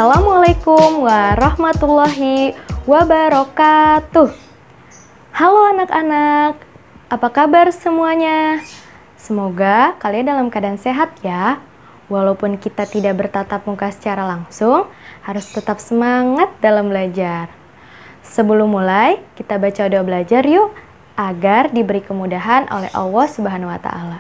Assalamualaikum warahmatullahi wabarakatuh. Halo anak-anak, apa kabar semuanya? Semoga kalian dalam keadaan sehat ya. Walaupun kita tidak bertatap muka secara langsung, harus tetap semangat dalam belajar. Sebelum mulai, kita baca doa belajar yuk, agar diberi kemudahan oleh Allah Subhanahu wa Ta'ala.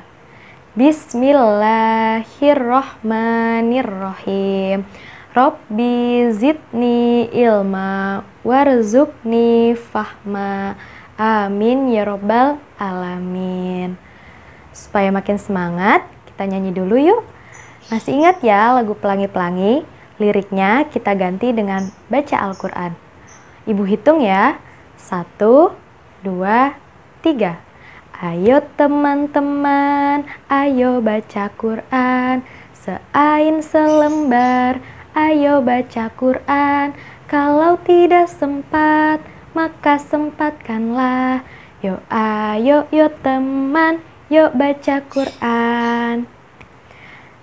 Bismillahirrohmanirrohim. Robbi zidni ilma warzuqni fahma. Amin ya robbal alamin. Supaya makin semangat, kita nyanyi dulu yuk. Masih ingat ya lagu Pelangi-Pelangi? Liriknya kita ganti dengan baca Al-Quran. Ibu hitung ya. 1, 2, 3. Ayo teman-teman, ayo baca Quran. Seain selembar, ayo baca Quran. Kalau tidak sempat, maka sempatkanlah. Yuk ayo, yuk teman, yuk baca Quran.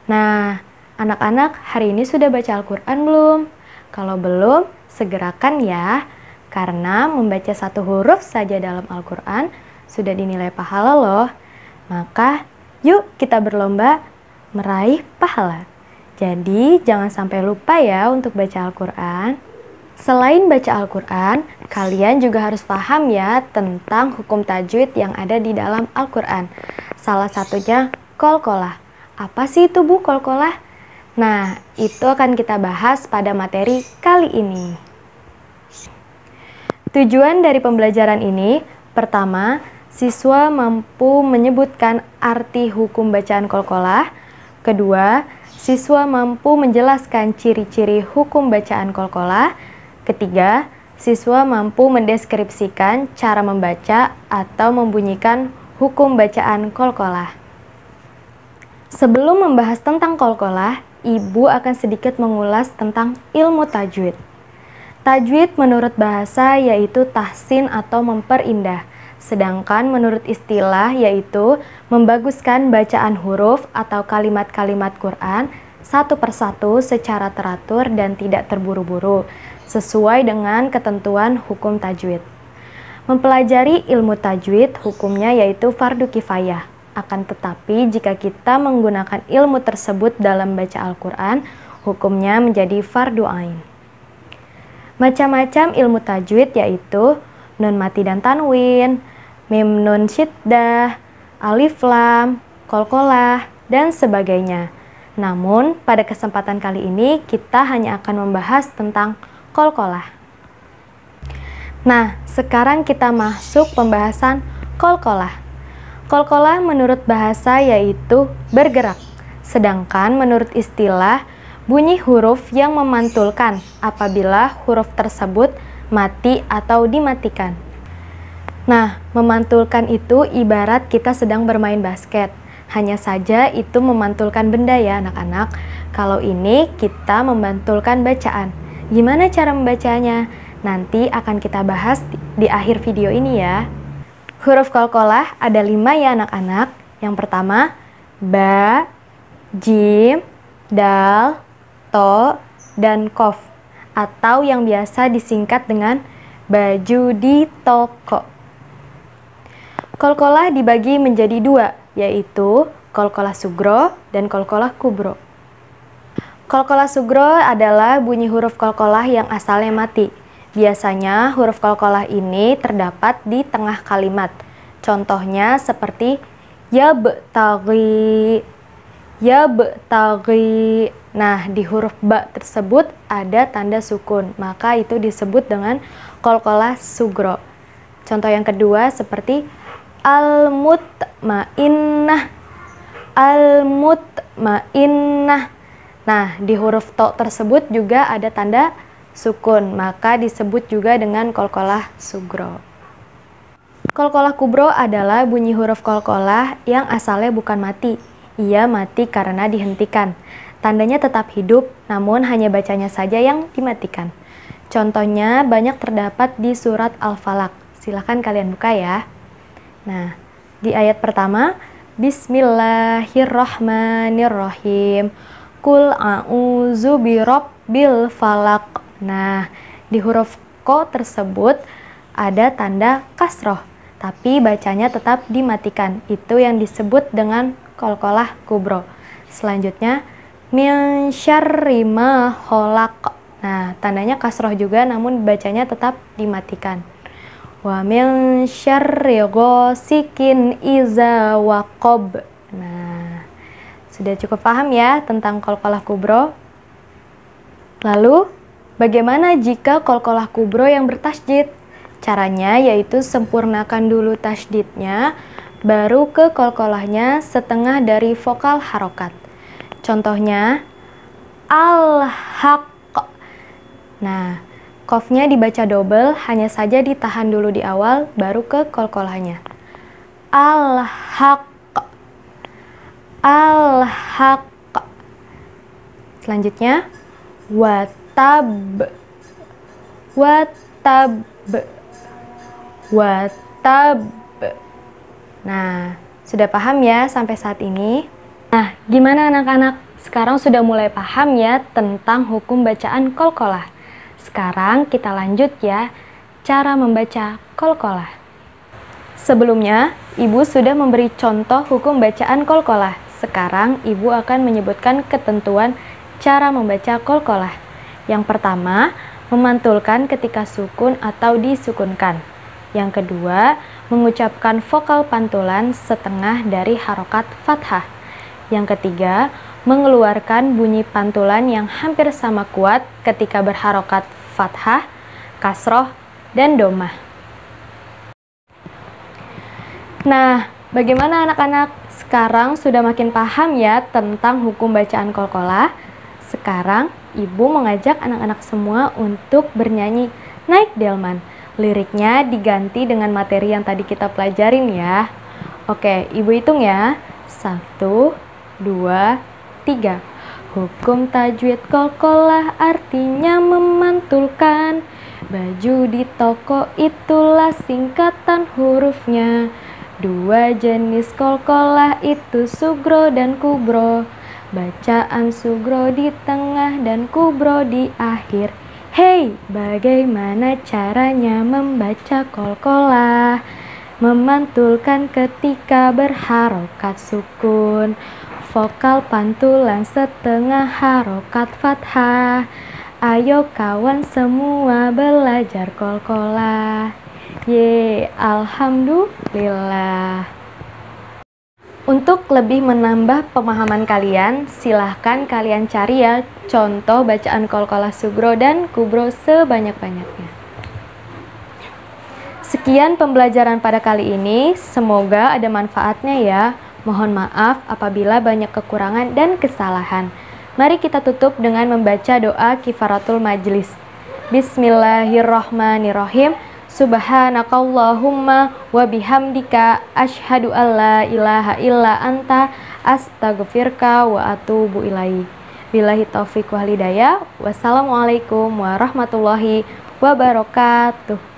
Nah, anak-anak hari ini sudah baca Al-Quran belum? Kalau belum, segerakan ya. Karena membaca satu huruf saja dalam Al-Quran sudah dinilai pahala loh. Maka yuk kita berlomba meraih pahala. Jadi jangan sampai lupa ya untuk baca Al-Quran. Selain baca Al-Quran, kalian juga harus paham ya tentang hukum tajwid yang ada di dalam Al-Quran. Salah satunya qalqalah. Apa sih itu Bu qalqalah? Nah, itu akan kita bahas pada materi kali ini. Tujuan dari pembelajaran ini, pertama, siswa mampu menyebutkan arti hukum bacaan qalqalah. Kedua, siswa mampu menjelaskan ciri-ciri hukum bacaan qalqalah. Ketiga, siswa mampu mendeskripsikan cara membaca atau membunyikan hukum bacaan qalqalah. Sebelum membahas tentang qalqalah, Ibu akan sedikit mengulas tentang ilmu tajwid. Tajwid menurut bahasa yaitu tahsin atau memperindah, sedangkan menurut istilah yaitu membaguskan bacaan huruf atau kalimat-kalimat Quran satu persatu secara teratur dan tidak terburu-buru, sesuai dengan ketentuan hukum tajwid. Mempelajari ilmu tajwid hukumnya yaitu fardu kifayah. Akan tetapi jika kita menggunakan ilmu tersebut dalam baca Al-Quran, hukumnya menjadi fardu ain. Macam-macam ilmu tajwid yaitu nun mati dan tanwin, mim nun syiddah, alif lam, qalqalah, dan sebagainya. Namun, pada kesempatan kali ini kita hanya akan membahas tentang qalqalah. Nah, sekarang kita masuk pembahasan qalqalah. Qalqalah menurut bahasa yaitu bergerak, sedangkan menurut istilah bunyi huruf yang memantulkan apabila huruf tersebut mati atau dimatikan. Nah, memantulkan itu ibarat kita sedang bermain basket. Hanya saja itu memantulkan benda ya anak-anak. Kalau ini kita memantulkan bacaan. Gimana cara membacanya? Nanti akan kita bahas di akhir video ini ya. Huruf qalqalah ada 5 ya anak-anak. Yang pertama, ba, jim, dal, to, dan kof, atau yang biasa disingkat dengan baju di toko. Qalqalah dibagi menjadi 2, yaitu qalqalah sugro dan qalqalah kubro. Qalqalah sugro adalah bunyi huruf qalqalah yang asalnya mati. Biasanya huruf qalqalah ini terdapat di tengah kalimat. Contohnya seperti yabtaghi, yabtaghi. Nah, di huruf ba tersebut ada tanda sukun, maka itu disebut dengan qalqalah sugro. Contoh yang kedua seperti al-mutmainnah, al-mutmainnah. Nah, di huruf to tersebut juga ada tanda sukun, maka disebut juga dengan qalqalah sugro. Qalqalah kubro adalah bunyi huruf qalqalah yang asalnya bukan mati. Ia mati karena dihentikan. Tandanya tetap hidup, namun hanya bacanya saja yang dimatikan. Contohnya banyak terdapat di surat Al-Falaq. Silahkan kalian buka ya. Nah, di ayat pertama, Bismillahirrahmanirrahim. Qul a'udzu birabbil birabbil falaq. Nah, di huruf ko tersebut ada tanda kasroh, tapi bacanya tetap dimatikan. Itu yang disebut dengan qalqalah kubro. Selanjutnya, min syarri ma khalaq. Nah, tandanya kasroh juga namun bacanya tetap dimatikan. Wa min syarri ghasikin iza waqab. Nah, sudah cukup paham ya tentang qalqalah kubro? Lalu, bagaimana jika qalqalah kubro yang bertasydid? Caranya yaitu sempurnakan dulu tasydidnya, baru ke qalqalahnya setengah dari vokal harokat. Contohnya, al-haq. Nah, qafnya dibaca double, hanya saja ditahan dulu di awal, baru ke qalqalahnya. Al-haq. Al-haq. Selanjutnya, watab. Watab. Watab. Nah, sudah paham ya sampai saat ini? Nah, gimana anak-anak? Sekarang sudah mulai paham ya tentang hukum bacaan qalqalah. Sekarang kita lanjut ya, cara membaca qalqalah. Sebelumnya, Ibu sudah memberi contoh hukum bacaan qalqalah. Sekarang, Ibu akan menyebutkan ketentuan cara membaca qalqalah. Yang pertama, memantulkan ketika sukun atau disukunkan. Yang kedua, mengucapkan vokal pantulan setengah dari harokat fathah. Yang ketiga, mengeluarkan bunyi pantulan yang hampir sama kuat ketika berharokat fathah, kasroh, dan domah. Nah, bagaimana anak-anak? Sekarang sudah makin paham ya tentang hukum bacaan qalqalah. Sekarang, Ibu mengajak anak-anak semua untuk bernyanyi Naik Delman. Liriknya diganti dengan materi yang tadi kita pelajarin ya. Oke, Ibu hitung ya. 1, 2, 3. Hukum tajwid qalqalah artinya memantulkan. Baju di toko itulah singkatan hurufnya. Dua jenis qalqalah itu sugro dan kubro. Bacaan sugro di tengah dan kubro di akhir. Hei, bagaimana caranya membaca qalqalah? Memantulkan ketika berharokat sukun. Vokal pantulan setengah harokat fathah. Ayo kawan semua belajar qalqalah. Ye, alhamdulillah. Untuk lebih menambah pemahaman kalian, silahkan kalian cari ya contoh bacaan qalqalah sugro dan kubro sebanyak-banyaknya. Sekian pembelajaran pada kali ini, semoga ada manfaatnya ya. Mohon maaf apabila banyak kekurangan dan kesalahan. Mari kita tutup dengan membaca doa kifaratul majlis. Bismillahirrahmanirrahim. Subhanakallahumma wa bihamdika asyhadu alla ilaha illa anta astaghfirka wa atubu ilaik. Billahi taufiq wal hidayah. Wassalamualaikum warahmatullahi wabarakatuh.